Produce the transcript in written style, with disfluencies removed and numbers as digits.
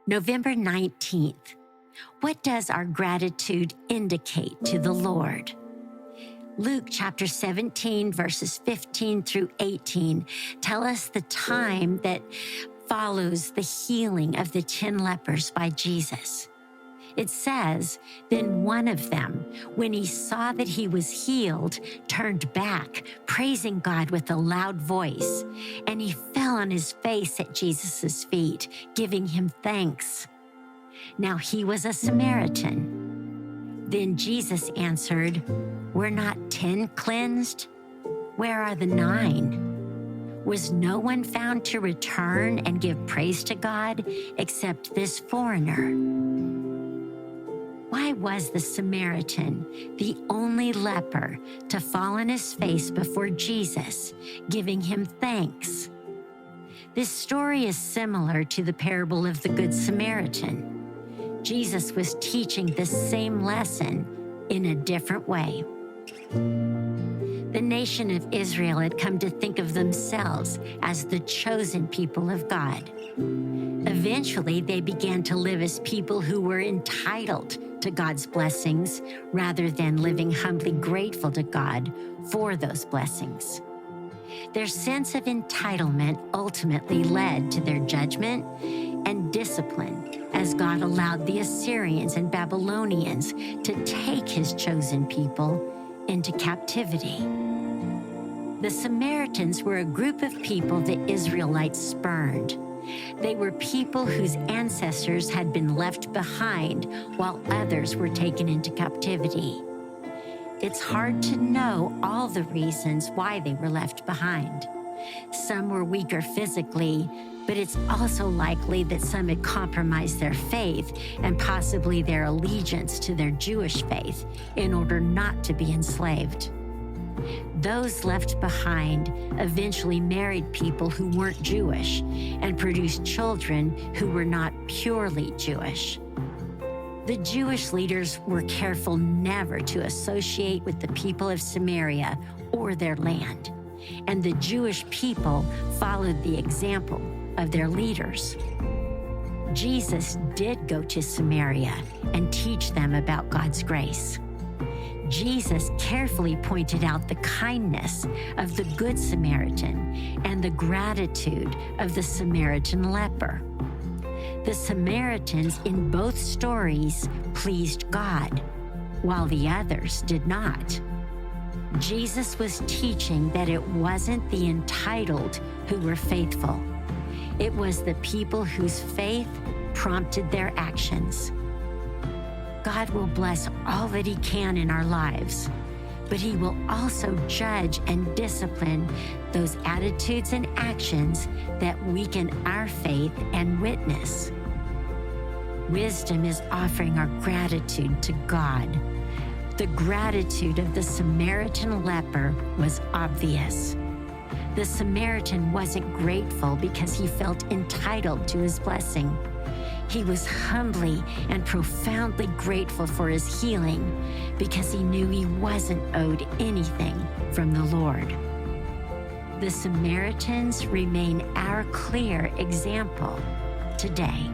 November 19th. What does our gratitude indicate to the Lord? Luke chapter 17, verses 15 through 18 tell us the time that follows the healing of the 10 lepers by Jesus. It says, then one of them, when he saw that he was healed, turned back, praising God with a loud voice, and he fell on his face at Jesus' feet, giving him thanks. Now he was a Samaritan. Then Jesus answered, were not 10 cleansed? Where are the 9? Was no one found to return and give praise to God except this foreigner? Why was the Samaritan the only leper to fall on his face before Jesus, giving him thanks? This story is similar to the parable of the Good Samaritan. Jesus was teaching the same lesson in a different way. The nation of Israel had come to think of themselves as the chosen people of God. Eventually, they began to live as people who were entitled to God's blessings rather than living humbly grateful to God for those blessings. Their sense of entitlement ultimately led to their judgment and discipline as God allowed the Assyrians and Babylonians to take his chosen people into captivity. The Samaritans were a group of people the Israelites spurned. They were people whose ancestors had been left behind while others were taken into captivity. It's hard to know all the reasons why they were left behind. Some were weaker physically, but it's also likely that some had compromised their faith and possibly their allegiance to their Jewish faith in order not to be enslaved. Those left behind eventually married people who weren't Jewish and produced children who were not purely Jewish. The Jewish leaders were careful never to associate with the people of Samaria or their land, and the Jewish people followed the example of their leaders. Jesus did go to Samaria and teach them about God's grace. Jesus carefully pointed out the kindness of the Good Samaritan and the gratitude of the Samaritan leper. The Samaritans in both stories pleased God, while the others did not. Jesus was teaching that it wasn't the entitled who were faithful. It was the people whose faith prompted their actions. God will bless all that he can in our lives, but he will also judge and discipline those attitudes and actions that weaken our faith and witness. Wisdom is offering our gratitude to God. The gratitude of the Samaritan leper was obvious. The Samaritan wasn't grateful because he felt entitled to his blessing. He was humbly and profoundly grateful for his healing because he knew he wasn't owed anything from the Lord. The Samaritans remain our clear example today.